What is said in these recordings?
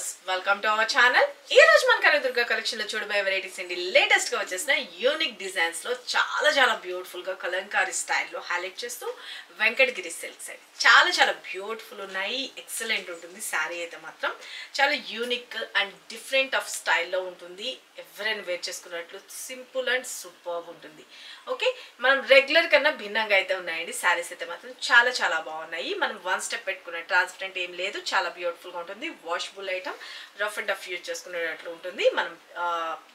Viewers welcome to our channel. ఈ రోజు మన కనకదుర్గ కలెక్షన్ లో చూడబోయే వెరైటీస్ అండి. లేటెస్ట్ గా వచ్చేసిన యూనిక్ డిజైన్స్ లో చాలా బ్యూటిఫుల్ గా కలంకారీ స్టైల్లో హైలైట్ చేస్తూ వెంకటగిరి సిల్క్స్ అండి. చాలా బ్యూటిఫుల్ ఉన్నాయి. ఎక్సలెంట్ ఉంటుంది. శారీ అయితే మాత్రం చాలా యూనిక్ అండ్ డిఫరెంట్ ఆఫ్ స్టైల్లో ఉంటుంది. ఎవరైనా వేర్ చేసుకున్నట్లు సింపుల్ అండ్ సూపర్ ఉంటుంది. ఓకే, మనం రెగ్యులర్ కన్నా భిన్నంగా అయితే ఉన్నాయండి. శారీస్ అయితే మాత్రం చాలా బాగున్నాయి. మనం వన్ స్టెప్ పెట్టుకున్న ట్రాన్స్పరెంట్ ఏం లేదు. చాలా బ్యూటిఫుల్గా ఉంటుంది. Washable item, rough and tough use చేసుకునేటట్లు ఉంటుంది. మనం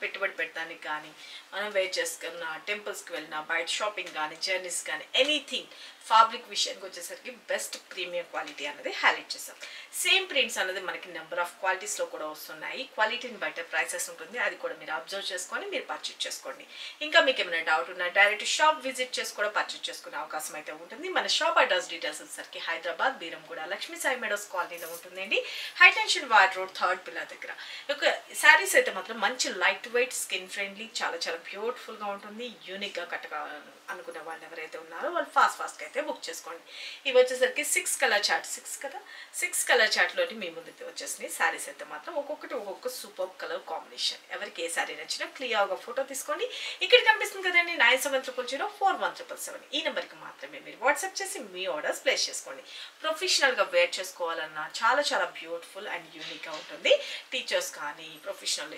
పెట్టుబడి పెట్టడానికి కానీ, మనం వేర్ చేసుకున్న టెంపుల్స్కి వెళ్ళినా, బయట షాపింగ్ కానీ, జర్నీస్ కానీ, ఎనీథింగ్ ఫ్యాబ్రిక్ విషయానికి వచ్చేసరికి బెస్ట్ ప్రీమియం క్వాలిటీ అనేది హైలైట్ చేస్తాం. సేమ్ ప్రింట్స్ అనేది మనకి నెంబర్ ఆఫ్ క్వాలిటీస్లో కూడా వస్తున్నాయి. క్వాలిటీని బయట ప్రైసెస్ ఉంటుంది. అది కూడా మీరు అబ్జర్వ్ చేసుకొని మీరు పర్చేజ్ చేసుకోండి. ఇంకా మీకు ఏమైనా డౌట్ ఉన్నా డైరెక్ట్ షాప్ విజిట్ చేసి కూడా పర్చేజ్ చేసుకునే అవకాశం అయితే ఉంటుంది. మన షాప్ అడ్రస్ డీటెయిల్స్ వచ్చేసరికి హైదరాబాద్ బీరంగూడ లక్ష్మీ సాయి మెడోస్ కాలనీలో ఉంటుందండి. High tension wire road 3rd pillar దగ్గర. ఒక శారీస్ అయితే మాత్రం మంచి లైట్ వెయిట్, స్కిన్ ఫ్రెండ్లీ, చాలా బ్యూటిఫుల్గా ఉంటుంది. యూనిక్గా అనుకునే వాళ్ళు ఎవరైతే ఉన్నారో వాళ్ళు ఫాస్ట్గా అయితే బుక్ చేసుకోండి. ఇవి వచ్చేసరికి 6 కలర్ చార్ట్, 6 కలర్ చార్ట్లోని మీ ముందుకు వచ్చేసినాయి. శారీస్ అయితే మాత్రం ఒక్కొక్క సూపర్ కలర్ కాంబినేషన్. ఎవరికి ఏ శారీ నచ్చినా క్లియర్గా ఫోటో తీసుకోండి. ఇక్కడ కనిపిస్తుంది కదండి 97004177. ఈ నెంబర్కి మాత్రమే మీరు వాట్సాప్ చేసి మీ ఆర్డర్స్ ప్లేస్ చేసుకోండి. ప్రొఫెషనల్గా వేర్ చేసుకోవాలన్నా చాలా బ్యూటిఫుల్ అండ్ యూనిక్గా ఉంటుంది. టీచర్స్ కానీ, ప్రొఫెషనల్,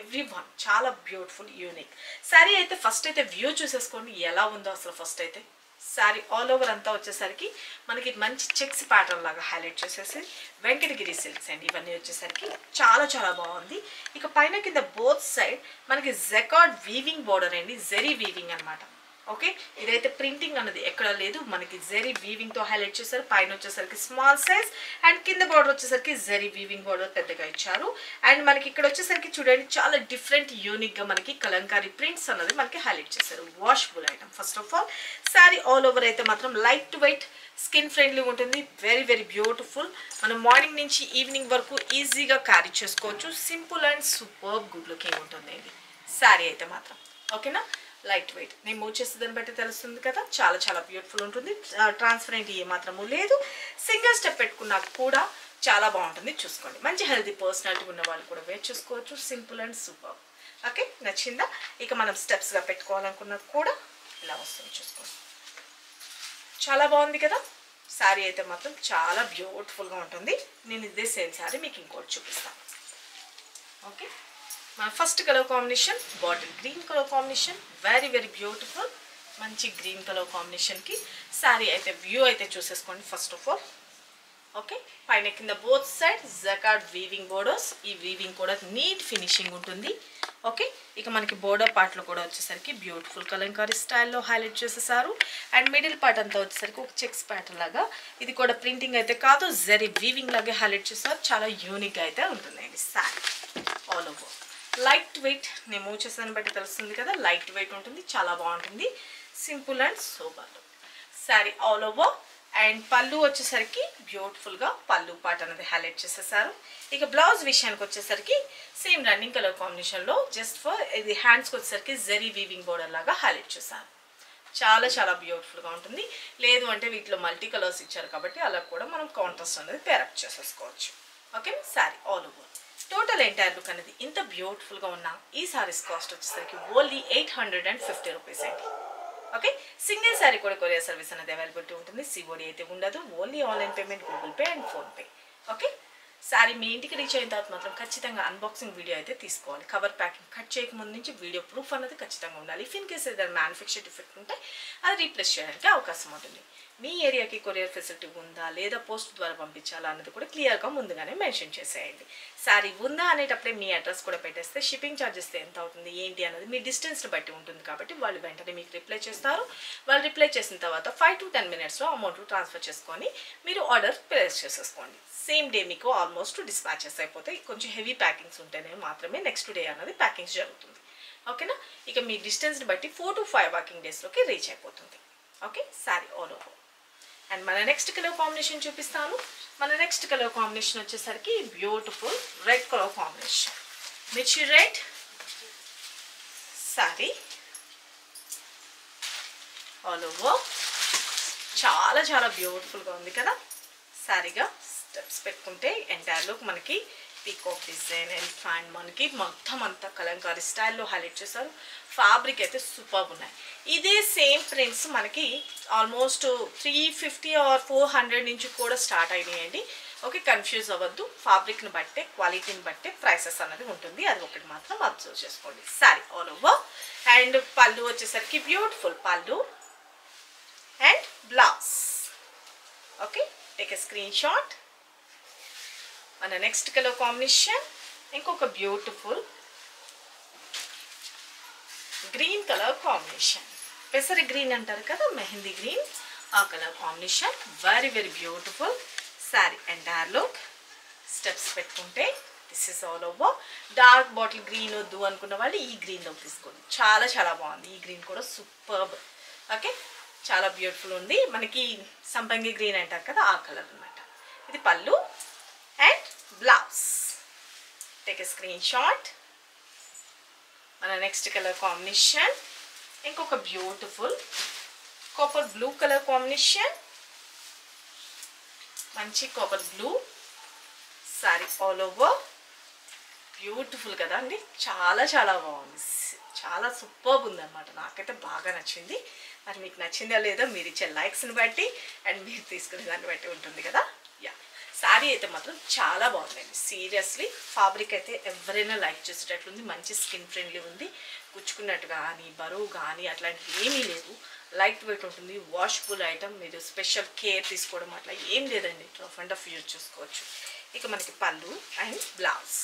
ఎవ్రీ వన్ చాలా బ్యూటిఫుల్ యూనిక్. శారీ అయితే ఫస్ట్ అయితే వ్యూ చూసేసుకోండి ఎలా ఉందో అసలు. ఫస్ట్ అయితే శారీ ఆల్ ఓవర్ అంతా వచ్చేసరికి మనకి మంచి చెక్స్ ప్యాటర్న్ లాగా హైలైట్ చేసేసి వెంకటగిరి సిల్క్స్ అండి. ఇవన్నీ వచ్చేసరికి చాలా బాగుంది. ఇక పైన కింద బోత్ సైడ్ మనకి జెకార్డ్ వీవింగ్ బోర్డర్ అండి, జెరీ వీవింగ్ అనమాట. ఓకే, ఇదైతే ప్రింటింగ్ అన్నది ఎక్కడ లేదు. మనకి జెరీ వీవింగ్తో హైలైట్ చేశారు. పైన వచ్చేసరికి స్మాల్ సైజ్ అండ్ కింద బార్డర్ వచ్చేసరికి జెరీ వీవింగ్ బార్డర్ పెద్దగా ఇచ్చారు. అండ్ మనకి ఇక్కడ వచ్చేసరికి చూడండి చాలా డిఫరెంట్ యూనిక్గా మనకి కలంకారీ ప్రింట్స్ అన్నది మనకి హైలైట్ చేశారు. Washable item. First of all sari all over అయితే మాత్రం లైట్ వెయిట్, స్కిన్ ఫ్రెండ్లీ ఉంటుంది. Very beautiful. మనం మార్నింగ్ నుంచి ఈవినింగ్ వరకు ఈజీగా క్యారీ చేసుకోవచ్చు. Simple and super good looking ఉంటుంది అండి శారీ అయితే మాత్రం. ఓకేనా, లైట్ వెయిట్. నేను మూవ్ చేసేదాన్ని బట్టి తెలుస్తుంది కదా, చాలా బ్యూటిఫుల్ ఉంటుంది. ట్రాన్స్పరెంట్ ఏ మాత్రము లేదు. సింగిల్ స్టెప్ పెట్టుకున్నా కూడా చాలా బాగుంటుంది. చూసుకోండి. మంచి హెల్తీ పర్సనాలిటీ ఉన్న వాళ్ళు కూడా వేర్ చేసుకోవచ్చు. Simple and super. ఓకే, నచ్చిందా? ఇక మనం స్టెప్స్గా పెట్టుకోవాలనుకున్నది కూడా ఇలా వస్తుంది. చూసుకోండి, చాలా బాగుంది కదా. శారీ అయితే మాత్రం చాలా బ్యూటిఫుల్గా ఉంటుంది. నేను ఇదే సేమ్ శారీ మీకు ఇంకోటి చూపిస్తాను. ఓకే, మన first colour combination bottle green colour combination. Very beautiful. మంచి గ్రీన్ కలర్ కాంబినేషన్కి శారీ అయితే వ్యూ అయితే చూసేసుకోండి ఫస్ట్ ఆఫ్ ఆల్. ఓకే, పైన కింద both side jacquard weaving borders. ఈ వీవింగ్ కూడా నీట్ ఫినిషింగ్ ఉంటుంది. ఓకే, ఇక మనకి బోర్డర్ పార్ట్లో కూడా వచ్చేసరికి బ్యూటిఫుల్ కలంకారీ స్టైల్లో హైలైట్ చేసేసారు. అండ్ మిడిల్ పార్ట్ అంతా వచ్చేసరికి ఒక చెక్స్ ప్యాటర్న్ లాగా. ఇది కూడా ప్రింటింగ్ అయితే కాదు, జరీ వీవింగ్ లాగే హైలైట్ చేస్తారు. చాలా యూనిక్గా అయితే ఉంటుందండి sari all over. Light weight. నేను మూవ్ చేసేదాన్ని బట్టి తెలుస్తుంది కదా, లైట్ వెయిట్ ఉంటుంది. చాలా బాగుంటుంది. Simple and super sari all over. And పళ్ళు వచ్చేసరికి బ్యూటిఫుల్గా పళ్ళు పార్ట్ అనేది హైలైట్ చేసేసారు. ఇక బ్లౌజ్ విషయానికి వచ్చేసరికి సేమ్ రన్నింగ్ కలర్ కాంబినేషన్లో జస్ట్ ఫర్ ఇది హ్యాండ్స్కి వచ్చేసరికి జెరీ వీవింగ్ బోర్డర్ లాగా హైలైట్ చేశారు. చాలా బ్యూటిఫుల్గా ఉంటుంది. లేదు అంటే వీటిలో మల్టీ కలర్స్ ఇచ్చారు కాబట్టి అలా కూడా మనం కాంట్రాస్ట్ అనేది పేరప్ చేసేసుకోవచ్చు. Okay, sari all over. Total entire look అనేది ఇంత బ్యూటిఫుల్గా ఉన్న ఈ సారీస్ కాస్ట్ వచ్చేసరికి ఓన్లీ 850 రూపీస్ అండి. ఓకే, సింగిల్ శారీ కూడా కొరియర్ సర్వీస్ అనేది అవైలబిలిటీ ఉంటుంది. సిఓడి అయితే ఉండదు. Only online payment, Google Pay and PhonePe. Okay, sari మీ ఇంటికి రీచ్ అయిన తర్వాత మాత్రం ఖచ్చితంగా అన్బాక్సింగ్ వీడియో అయితే తీసుకోవాలి. కవర్ ప్యాకింగ్ కట్ చేయకముందు నుంచి వీడియో ప్రూఫ్ అనేది ఖచ్చితంగా ఉండాలి. ఇఫ్ ఇన్ కేస్ ఏదైనా మ్యానుఫ్యాక్చర్ డిఫెక్ట్ ఉంటే అది రీప్లేస్ చేయడానికి అవకాశం ఉంటుంది. మీ ఏరియాకి కొరియర్ ఫెసిలిటీ ఉందా లేదా పోస్ట్ ద్వారా పంపించాలా అన్నది కూడా క్లియర్గా ముందుగానే మెన్షన్ చేసేయండి. శారీ ఉందా అనేటప్పుడే మీ అడ్రస్ కూడా పెట్టేస్తే షిప్పింగ్ ఛార్జెస్ ఎంత అవుతుంది ఏంటి అన్నది మీ డిస్టెన్స్ని బట్టి ఉంటుంది కాబట్టి వాళ్ళు వెంటనే మీకు రిప్లై చేస్తారు. వాళ్ళు రిప్లై చేసిన తర్వాత 5 to 10 minutesలో అమౌంట్ ట్రాన్స్ఫర్ చేసుకొని మీరు ఆర్డర్ ప్లేస్ చేసేసుకోండి. సేమ్ డే మీకు ఆల్మోస్ట్ డిస్పాచెస్ అయిపోతాయి. కొంచెం హెవీ ప్యాకింగ్స్ ఉంటేనే మాత్రమే నెక్స్ట్ డే అన్నది ప్యాకింగ్స్ జరుగుతుంది. ఓకేనా, ఇక మీ డిస్టెన్స్ని బట్టి 4 to 5 వర్కింగ్ డేస్లోకి రీచ్ అయిపోతుంది. Okay, sari all over. And మన నెక్స్ట్ కలర్ కాంబినేషన్ చూపిస్తాను. మన నెక్స్ట్ కలర్ కాంబినేషన్ వచ్చేసరికి బ్యూటిఫుల్ రెడ్ కలర్ కాంబినేషన్. మిర్చి రెడ్ శారీ ఆల్ ఓవర్. చాలా బ్యూటిఫుల్గా ఉంది కదా. శారీగా స్టెప్స్ పెట్టుకుంటే ఎంటైర్ లుక్ మనకి పీకాక్ డిజైన్ ఎలిఫెంట్ మనకి మొత్తం అంతా కలంకారీ స్టైల్లో హైలైట్ చేశారు. ఫ్యాబ్రిక్ అయితే సూపర్ ఉన్నాయి. ఇదే సేమ్ ప్రింట్స్ మనకి ఆల్మోస్ట్ 350 ఆర్ 400 నుంచి కూడా స్టార్ట్ అయినాయండి. ఓకే, కన్ఫ్యూజ్ అవ్వద్దు. ఫ్యాబ్రిక్ని బట్టే క్వాలిటీని బట్టే ప్రైసెస్ అనేది ఉంటుంది. అది ఒకటి మాత్రం అబ్జర్వ్ చేసుకోండి. Sorry all over. అండ్ పళ్ళు వచ్చేసరికి beautiful pallu and blouse. Okay, take a screenshot. మన నెక్స్ట్ కలర్ కాంబినేషన్ ఇంకొక బ్యూటిఫుల్ గ్రీన్ కలర్ కాంబినేషన్. పెసర గ్రీన్ అంటారు కదా, మెహందీ గ్రీన్, ఆ colour combination. Very very beautiful sari entire look. Steps పెట్టుకుంటే this is all over. Dark bottle green వద్దు అనుకున్న వాళ్ళు ఈ గ్రీన్లో తీసుకోండి. చాలా చాలా బాగుంది. ఈ గ్రీన్ కూడా సూపర్బ్. ఓకే, చాలా బ్యూటిఫుల్ ఉంది. మనకి సంపంగి గ్రీన్ అంటారు కదా, ఆ కలర్ అనమాట. ఇది pallu and blouse. Take a screenshot. మన నెక్స్ట్ కలర్ కాంబినేషన్ ఇంకొక beautiful copper blue colour combination. మంచి copper blue sari all over. Beautiful కదా అండి, చాలా చాలా బాగుంది. చాలా సూపర్బ్ ఉందన్నమాట. నాకైతే బాగా నచ్చింది. మరి మీకు నచ్చిందా లేదా మీరు ఇచ్చే లైక్స్ని బట్టి అండ్ మీరు తీసుకునే దాన్ని బట్టి ఉంటుంది కదా. యా, శారీ అయితే మాత్రం చాలా బాగుందండి. సీరియస్లీ ఫ్యాబ్రిక్ అయితే ఎవరైనా లైక్ చేసేటట్లుంది. మంచి స్కిన్ ఫ్రెండ్లీ ఉంది. గుచ్చుకున్నట్టు కానీ బరువు కానీ అట్లాంటివి ఏమీ లేదు. లైట్ వెయిట్ ఉంటుంది. Washable item. మీరు స్పెషల్ కేర్ తీసుకోవడం అట్లా ఏం లేదండి. రఫ్ అండ్ రఫ్ యూజ్ చేసుకోవచ్చు. ఇక మనకి పళ్ళు and blouse.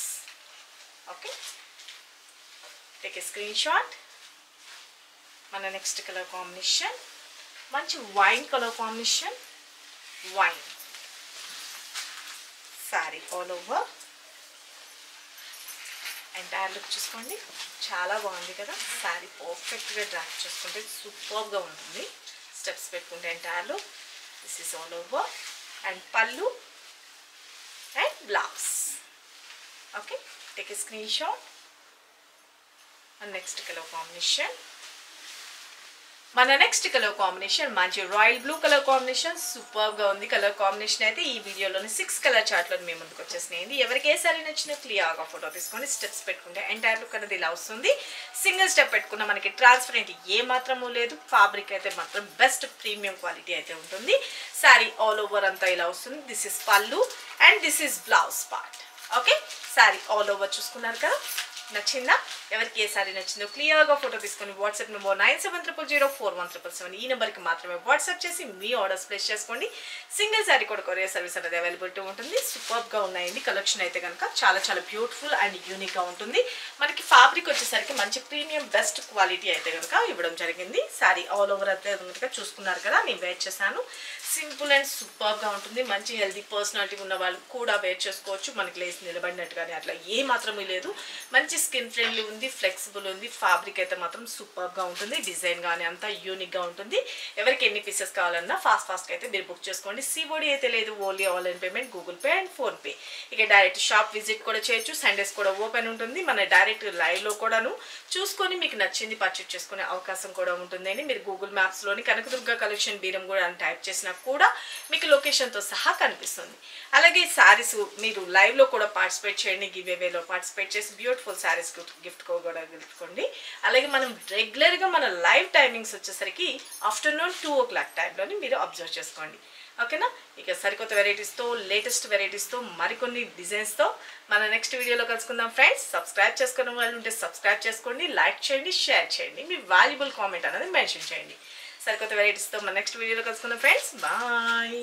Okay, take a screenshot. మన నెక్స్ట్ కలర్ కాంబినేషన్ మంచి wine colour combination. Wine sari all over. Entire look చూసుకోండి, చాలా బాగుంది కదా. శారీ పర్ఫెక్ట్గా డ్రాప్ చేసుకుంటే సూపర్గా ఉంటుంది. స్టెప్స్ పెట్టుకుంటే entire look. This is all over. And pallu and blouse. Okay, take a screenshot. And next colour combination. మన నెక్స్ట్ కలర్ కాంబినేషన్ మంచి రాయల్ బ్లూ కలర్ కాంబినేషన్. సూపర్గా ఉంది కలర్ కాంబినేషన్. అయితే ఈ వీడియోలోని 6 కలర్ చార్ట్లో మేము ముందుకు వచ్చేసినాయండి. ఎవరికి ఏ సారీ నచ్చినా క్లియర్గా ఫోటో తీసుకొని స్టెప్స్ పెట్టుకుంటే ఎంటైర్ లుక్ అనేది ఇలా వస్తుంది. సింగిల్ స్టెప్ పెట్టుకున్న మనకి ట్రాన్స్పరెంట్ ఏ మాత్రమూ లేదు. ఫ్యాబ్రిక్ అయితే మాత్రం బెస్ట్ ప్రీమియం క్వాలిటీ అయితే ఉంటుంది. శారీ ఆల్ ఓవర్ అంతా ఇలా వస్తుంది. దిస్ ఇస్ పళ్ళు and this is blouse part. Okay, sari all over చూసుకున్నారు కదా. నచ్చిందా? ఎవరికి ఏ సారీ నచ్చిందో క్లియర్గా ఫోటో తీసుకొని వాట్సాప్ నెంబర్ 9700041777 ఈ నెంబర్కి మాత్రమే వాట్సాప్ చేసి మీ ఆర్డర్స్ ప్లేస్ చేసుకోండి. సింగిల్ సారీ కూడా కొరియర్ సర్వీస్ అనేది అవైలబిలిటీ ఉంటుంది. సూపర్గా ఉన్నాయండి. కలెక్షన్ అయితే కనుక చాలా చాలా బ్యూటిఫుల్ అండ్ యూనిక్గా ఉంటుంది. మనకి ఫ్యాబ్రిక్ వచ్చేసరికి మంచి ప్రీమియం బెస్ట్ క్వాలిటీ అయితే కనుక ఇవ్వడం జరిగింది. సారీ ఆల్ ఓవర్ అయితే కనుక చూసుకున్నారు కదా, నేను వేర్ చేశాను. సింపుల్ అండ్ సూపర్గా ఉంటుంది. మంచి హెల్దీ పర్సనాలిటీ ఉన్న వాళ్ళు కూడా వేర్ చేసుకోవచ్చు. మనకి లేసి నిలబడినట్టుగానే అట్లా ఏ మాత్రమే లేదు. మంచి స్కిన్ ఫ్రెండ్లీ ఉంది, ఫ్లెక్సిబుల్ ఉంది. ఫ్యాబ్రిక్ అయితే మాత్రం సూపర్గా ఉంటుంది. డిజైన్ కానీ అంతా యూనిక్గా ఉంటుంది. ఎవరికి ఎన్ని పీసెస్ కావాలన్నా ఫాస్ట్గా అయితే మీరు బుక్ చేసుకోండి. సిఓడి అయితే లేదు, only online payment, Google Pay and PhonePe. ఇక డైరెక్ట్ షాప్ విజిట్ కూడా చేయొచ్చు. సండేస్ కూడా ఓపెన్ ఉంటుంది. మన డైరెక్ట్ లైవ్లో కూడాను చూసుకొని మీకు నచ్చింది పర్చేజ్ చేసుకునే అవకాశం కూడా ఉంటుందండి. మీరు గూగుల్ మ్యాప్స్లోని కనకదుర్గ కలెక్షన్ బీరం కూడా అని టైప్ చేసినా కూడా మీకు లొకేషన్తో సహా కనిపిస్తుంది. అలాగే శారీస్ మీరు లైవ్లో కూడా పార్టిసిపేట్ చేయండి. గివ్ అవేలో పార్టిసిపేట్ చేసి బ్యూటిఫుల్ శారీస్ గిఫ్ట్ కూడా గెలుచుకోండి. అలాగే మనం రెగ్యులర్గా మన లైవ్ టైమింగ్స్ వచ్చేసరికి ఆఫ్టర్నూన్ 2 o'clock టైంలోని మీరు అబ్జర్వ్ చేసుకోండి. ఓకేనా? ఇక సరికొత్త వెరైటీస్తో లేటెస్ట్ వెరైటీస్తో మరికొన్ని డిజైన్స్తో మన నెక్స్ట్ వీడియోలో కలుసుకుందాం ఫ్రెండ్స్. సబ్స్క్రైబ్ చేసుకున్న వాళ్ళు ఉంటే సబ్స్క్రైబ్ చేసుకోండి, లైక్ చేయండి, షేర్ చేయండి, మీ వాల్యుబుల్ కామెంట్ అనేది మెన్షన్ చేయండి. సరికొత్త వెరైటీస్తో మన నెక్స్ట్ వీడియోలో కలుసుకుందాం ఫ్రెండ్స్. బాయ్.